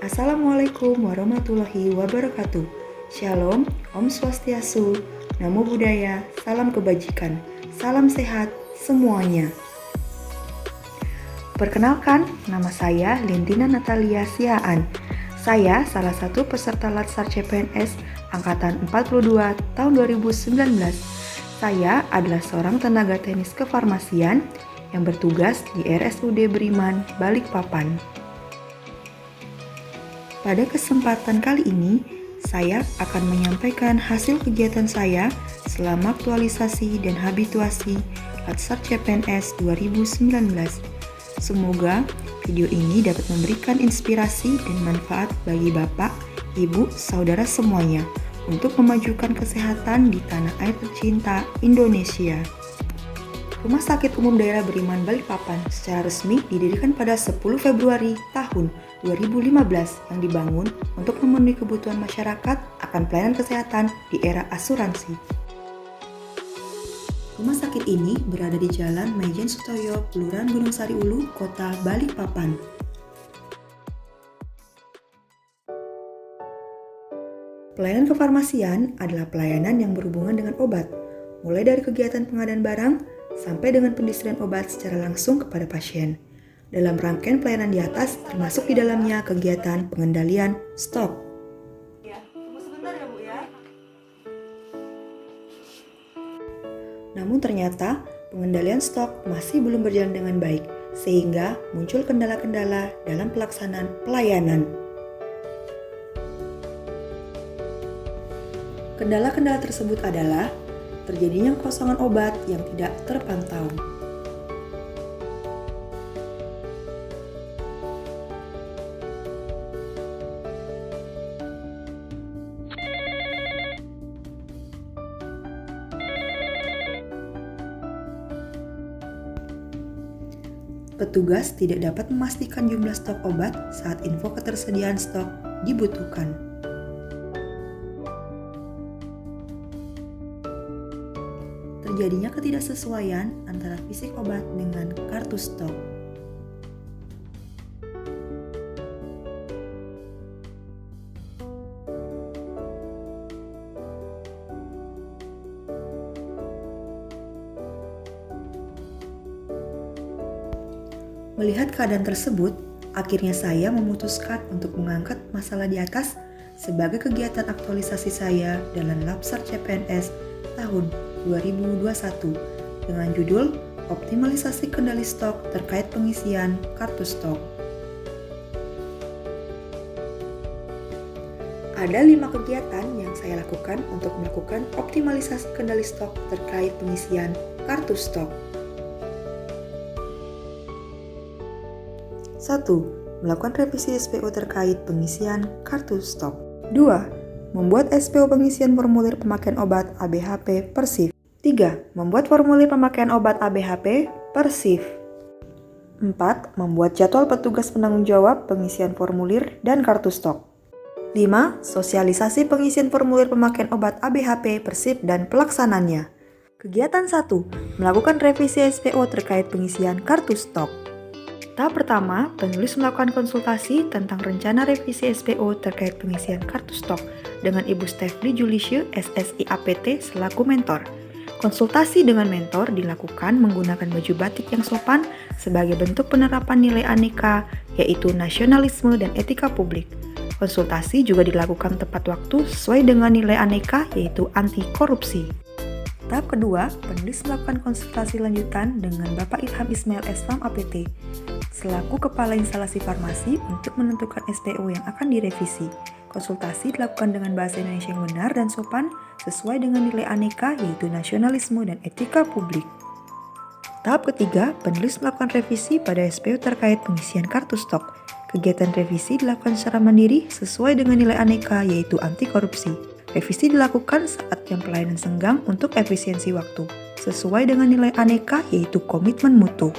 Assalamualaikum warahmatullahi wabarakatuh. Shalom, Om Swastiastu, Namo Buddhaya, salam kebajikan, salam sehat semuanya. Perkenalkan, nama saya Lindina Natalia Siaan. Saya salah satu peserta Latsar CPNS Angkatan 42 tahun 2019. Saya adalah seorang tenaga teknis kefarmasian yang bertugas di RSUD Beriman, Balikpapan. Pada kesempatan kali ini, saya akan menyampaikan hasil kegiatan saya selama aktualisasi dan habituasi Latsar CPNS 2019. Semoga video ini dapat memberikan inspirasi dan manfaat bagi Bapak, Ibu, Saudara semuanya untuk memajukan kesehatan di tanah air tercinta Indonesia. Rumah Sakit Umum Daerah Beriman Balikpapan secara resmi didirikan pada 10 Februari tahun 2015 yang dibangun untuk memenuhi kebutuhan masyarakat akan pelayanan kesehatan di era asuransi. Rumah sakit ini berada di Jalan Maijen Sutoyo, Kelurahan Gunung Sari Ulu, Kota Balikpapan. Pelayanan kefarmasian adalah pelayanan yang berhubungan dengan obat, mulai dari kegiatan pengadaan barang sampai dengan pendistribusian obat secara langsung kepada pasien. Dalam rangkaian pelayanan di atas, termasuk di dalamnya kegiatan pengendalian stok. Ya, tunggu sebentar ya Bu ya. Namun ternyata, pengendalian stok masih belum berjalan dengan baik, sehingga muncul kendala-kendala dalam pelaksanaan pelayanan. Kendala-kendala tersebut adalah terjadinya kekosongan obat yang tidak terpantau. Petugas tidak dapat memastikan jumlah stok obat saat info ketersediaan stok dibutuhkan. Terjadinya ketidaksesuaian antara fisik obat dengan kartu stok. Melihat keadaan tersebut, akhirnya saya memutuskan untuk mengangkat masalah di atas sebagai kegiatan aktualisasi saya dalam Latsar CPNS tahun 2021 dengan judul Optimalisasi Kendali Stok terkait pengisian kartu stok. Ada 5 kegiatan yang saya lakukan untuk melakukan optimalisasi kendali stok terkait pengisian kartu stok. 1. Melakukan revisi SPO terkait pengisian kartu stok. 2. Membuat SPO pengisian formulir pemakaian obat ABHP Persif. 3. Membuat formulir pemakaian obat ABHP Persif. 4. Membuat jadwal petugas penanggung jawab pengisian formulir dan kartu stok. 5. Sosialisasi pengisian formulir pemakaian obat ABHP Persif dan pelaksananya. Kegiatan 1. Melakukan revisi SPO terkait pengisian kartu stok. Tahap pertama, penulis melakukan konsultasi tentang rencana revisi SPO terkait pengisian kartu stok dengan Ibu Stefli Julisye, SSI APT selaku mentor. Konsultasi dengan mentor dilakukan menggunakan baju batik yang sopan sebagai bentuk penerapan nilai aneka, yaitu nasionalisme dan etika publik. Konsultasi juga dilakukan tepat waktu sesuai dengan nilai aneka, yaitu anti korupsi. Tahap kedua, penulis melakukan konsultasi lanjutan dengan Bapak Ilham Ismail SFAM APT selaku Kepala Instalasi Farmasi untuk menentukan SPO yang akan direvisi. Konsultasi dilakukan dengan bahasa Indonesia yang benar dan sopan sesuai dengan nilai aneka, yaitu nasionalisme dan etika publik. Tahap ketiga, penulis melakukan revisi pada SPO terkait pengisian kartu stok. Kegiatan revisi dilakukan secara mandiri sesuai dengan nilai aneka, yaitu anti korupsi. Revisi dilakukan saat jam pelayanan senggang untuk efisiensi waktu, sesuai dengan nilai aneka, yaitu komitmen mutu.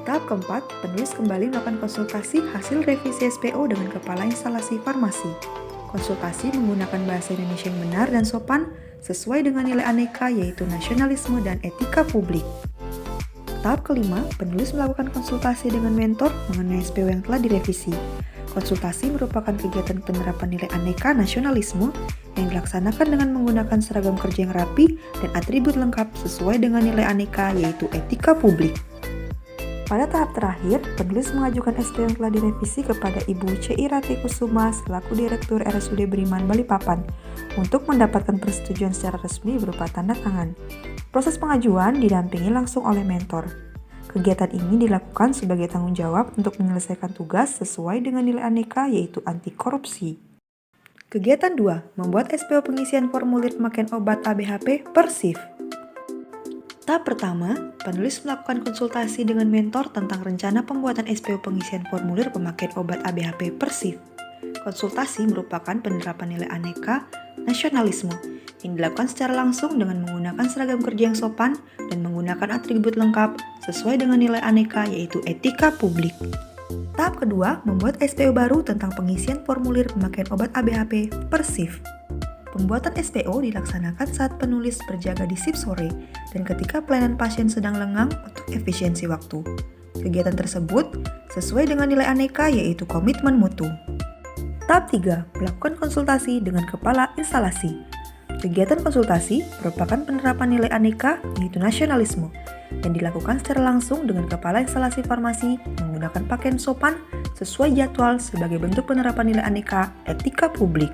Tahap keempat, penulis kembali melakukan konsultasi hasil revisi SPO dengan Kepala Instalasi Farmasi. Konsultasi menggunakan bahasa Indonesia yang benar dan sopan sesuai dengan nilai aneka, yaitu nasionalisme dan etika publik. Tahap kelima, penulis melakukan konsultasi dengan mentor mengenai SPO yang telah direvisi. Konsultasi merupakan kegiatan penerapan nilai aneka nasionalisme yang dilaksanakan dengan menggunakan seragam kerja yang rapi dan atribut lengkap sesuai dengan nilai aneka, yaitu etika publik. Pada tahap terakhir, penulis mengajukan SP yang telah direvisi kepada Ibu C.I. Rati Kusuma selaku Direktur RSUD Beriman Balikpapan untuk mendapatkan persetujuan secara resmi berupa tanda tangan. Proses pengajuan didampingi langsung oleh mentor. Kegiatan ini dilakukan sebagai tanggung jawab untuk menyelesaikan tugas sesuai dengan nilai aneka, yaitu anti korupsi. Kegiatan 2. Membuat SPO pengisian formulir pemakaian obat ABHP Persif. Tahap pertama, penulis melakukan konsultasi dengan mentor tentang rencana pembuatan SPO pengisian formulir pemakaian obat ABHP Persif. Konsultasi merupakan penerapan nilai aneka nasionalisme yang dilakukan secara langsung dengan menggunakan seragam kerja yang sopan dan menggunakan atribut lengkap sesuai dengan nilai aneka, yaitu etika publik. Tahap kedua, membuat SPO baru tentang pengisian formulir pemakaian obat ABHP Persif. Pembuatan SPO dilaksanakan saat penulis berjaga di shift sore dan ketika pelayanan pasien sedang lengang untuk efisiensi waktu. Kegiatan tersebut sesuai dengan nilai aneka, yaitu komitmen mutu. Tahap 3. Melakukan konsultasi dengan kepala instalasi. Kegiatan konsultasi merupakan penerapan nilai aneka, yaitu nasionalisme, yang dilakukan secara langsung dengan kepala instalasi farmasi menggunakan pakaian sopan sesuai jadwal sebagai bentuk penerapan nilai aneka, etika publik.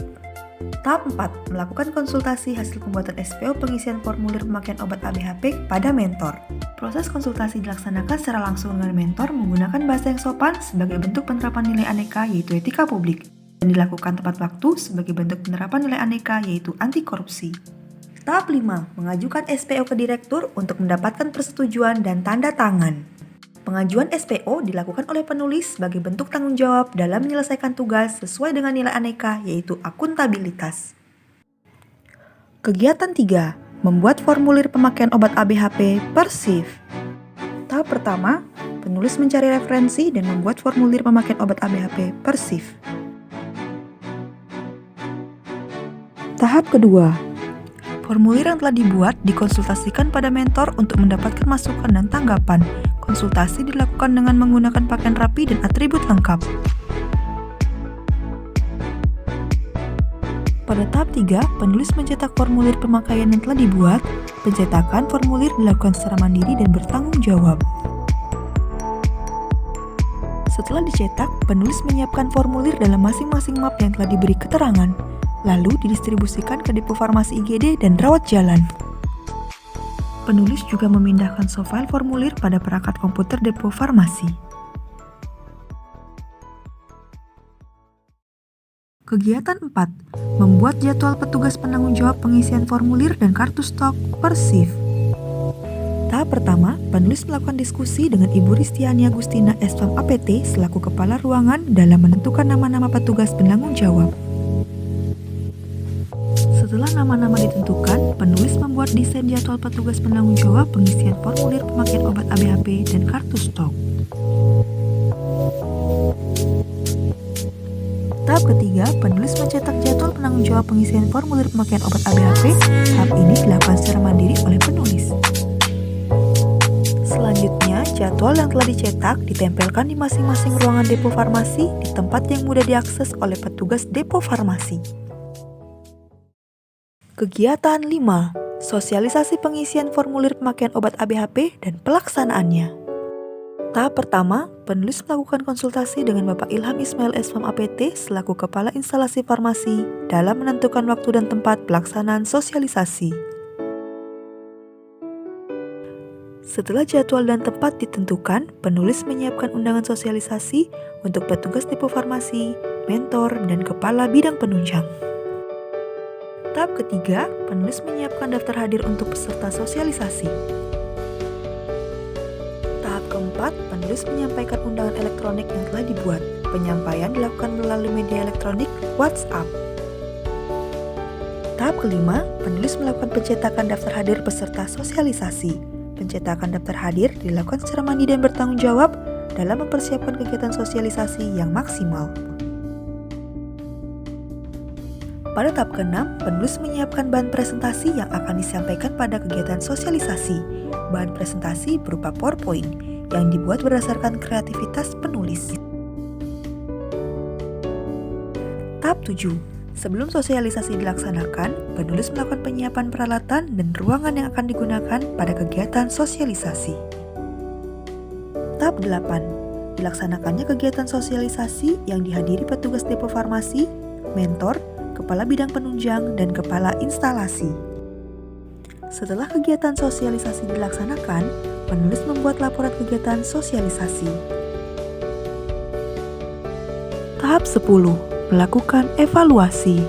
Tahap 4. Melakukan konsultasi hasil pembuatan SPO pengisian formulir pemakaian obat ABHP pada mentor. Proses konsultasi dilaksanakan secara langsung dengan mentor menggunakan bahasa yang sopan sebagai bentuk penerapan nilai aneka, yaitu etika publik, dan dilakukan tepat waktu sebagai bentuk penerapan nilai aneka, yaitu anti korupsi. Tahap 5. Mengajukan SPO ke direktur untuk mendapatkan persetujuan dan tanda tangan. Pengajuan SPO dilakukan oleh penulis sebagai bentuk tanggung jawab dalam menyelesaikan tugas sesuai dengan nilai aneka, yaitu akuntabilitas. Kegiatan 3. Membuat formulir pemakaian obat ABHP Persif. Tahap pertama, penulis mencari referensi dan membuat formulir pemakaian obat ABHP Persif. Tahap kedua, formulir yang telah dibuat dikonsultasikan pada mentor untuk mendapatkan masukan dan tanggapan. Konsultasi dilakukan dengan menggunakan pakaian rapi dan atribut lengkap. Pada tahap 3, penulis mencetak formulir pemakaian yang telah dibuat. Pencetakan formulir dilakukan secara mandiri dan bertanggung jawab. Setelah dicetak, penulis menyiapkan formulir dalam masing-masing map yang telah diberi keterangan, lalu didistribusikan ke depo farmasi IGD dan rawat jalan. Penulis juga memindahkan softfile formulir pada perangkat komputer depo farmasi. Kegiatan 4. Membuat jadwal petugas penanggung jawab pengisian formulir dan kartu stok Persif. Tahap pertama, penulis melakukan diskusi dengan Ibu Ristiani Agustina SPAM APT selaku Kepala Ruangan dalam menentukan nama-nama petugas penanggung jawab. Setelah nama-nama ditentukan, penulis membuat desain jadwal petugas penanggung jawab pengisian formulir pemakaian obat ABHP dan kartu stok. Tahap ketiga, penulis mencetak jadwal penanggung jawab pengisian formulir pemakaian obat ABHP. Tahap ini dilakukan secara mandiri oleh penulis. Selanjutnya, jadwal yang telah dicetak ditempelkan di masing-masing ruangan depo farmasi di tempat yang mudah diakses oleh petugas depo farmasi. Kegiatan 5. Sosialisasi pengisian formulir pemakaian obat ABHP dan pelaksanaannya. Tahap pertama, penulis melakukan konsultasi dengan Bapak Ilham Ismail SPAM APT selaku Kepala Instalasi Farmasi dalam menentukan waktu dan tempat pelaksanaan sosialisasi. Setelah jadwal dan tempat ditentukan, penulis menyiapkan undangan sosialisasi untuk petugas depo farmasi, mentor, dan kepala bidang penunjang. Tahap ketiga, penulis menyiapkan daftar hadir untuk peserta sosialisasi. Tahap keempat, penulis menyampaikan undangan elektronik yang telah dibuat. Penyampaian dilakukan melalui media elektronik WhatsApp. Tahap kelima, penulis melakukan pencetakan daftar hadir peserta sosialisasi. Pencetakan daftar hadir dilakukan secara mandiri dan bertanggung jawab dalam mempersiapkan kegiatan sosialisasi yang maksimal. Pada tahap ke-6, penulis menyiapkan bahan presentasi yang akan disampaikan pada kegiatan sosialisasi. Bahan presentasi berupa PowerPoint yang dibuat berdasarkan kreativitas penulis. Tahap 7. Sebelum sosialisasi dilaksanakan, penulis melakukan penyiapan peralatan dan ruangan yang akan digunakan pada kegiatan sosialisasi. Tahap 8. Dilaksanakannya kegiatan sosialisasi yang dihadiri petugas depo farmasi, mentor, kepala bidang penunjang, dan kepala instalasi. Setelah kegiatan sosialisasi dilaksanakan, penulis membuat laporan kegiatan sosialisasi. Tahap 10. Melakukan evaluasi.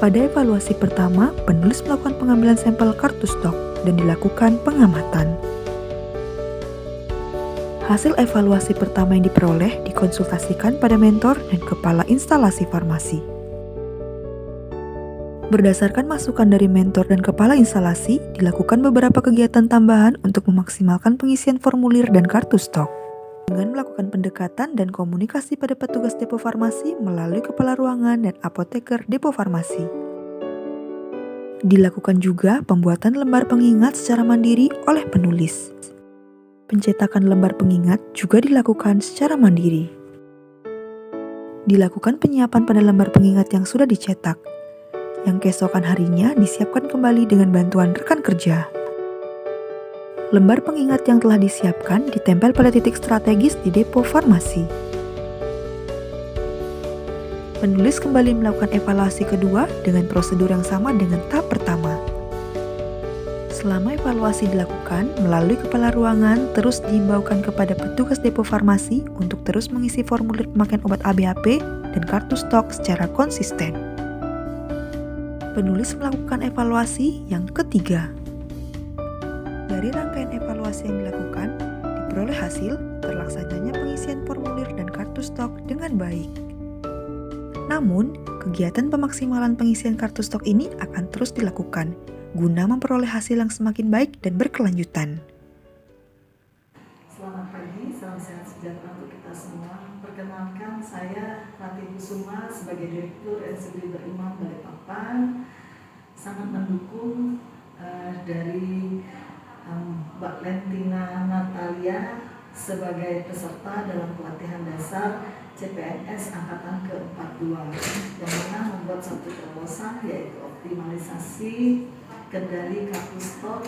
Pada evaluasi pertama, penulis melakukan pengambilan sampel kartu stok dan dilakukan pengamatan. Hasil evaluasi pertama yang diperoleh dikonsultasikan pada mentor dan kepala instalasi farmasi. Berdasarkan masukan dari mentor dan kepala instalasi, dilakukan beberapa kegiatan tambahan untuk memaksimalkan pengisian formulir dan kartu stok. Dengan melakukan pendekatan dan komunikasi pada petugas depo farmasi melalui kepala ruangan dan apoteker depo farmasi. Dilakukan juga pembuatan lembar pengingat secara mandiri oleh penulis. Pencetakan lembar pengingat juga dilakukan secara mandiri. Dilakukan penyiapan pada lembar pengingat yang sudah dicetak, yang keesokan harinya disiapkan kembali dengan bantuan rekan kerja. Lembar pengingat yang telah disiapkan ditempel pada titik strategis di depo farmasi. Penulis kembali melakukan evaluasi kedua dengan prosedur yang sama dengan tahap pertama. Selama evaluasi dilakukan, melalui kepala ruangan terus diimbaukan kepada petugas depo farmasi untuk terus mengisi formulir pemakaian obat ABHP dan kartu stok secara konsisten. Penulis melakukan evaluasi yang ketiga. Dari rangkaian evaluasi yang dilakukan, diperoleh hasil terlaksananya pengisian formulir dan kartu stok dengan baik. Namun, kegiatan pemaksimalan pengisian kartu stok ini akan terus dilakukan, guna memperoleh hasil yang semakin baik dan berkelanjutan. Selamat pagi, salam sehat sejahtera untuk kita semua. Perkenalkan, saya Ratih Kusuma sebagai Direktur NSB Beriman Balikpapan, sangat mendukung dari Mbak Lentina Natalia sebagai peserta dalam pelatihan dasar CPNS Angkatan ke-42 yang mana membuat satu terobosan yaitu optimalisasi kendali kartu stok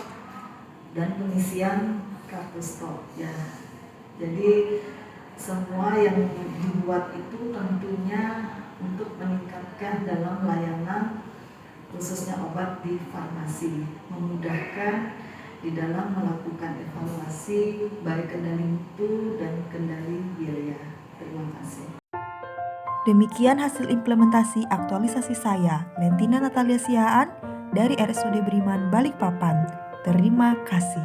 dan pengisian kartu stok ya. Jadi semua yang dibuat itu tentunya untuk meningkatkan dalam layanan khususnya obat di farmasi, memudahkan di dalam melakukan evaluasi baik kendali mutu dan kendali biaya. Terima kasih. Demikian hasil implementasi aktualisasi saya, Lentina Natalia Sihaan, dari RSUD Beriman Balikpapan. Terima kasih.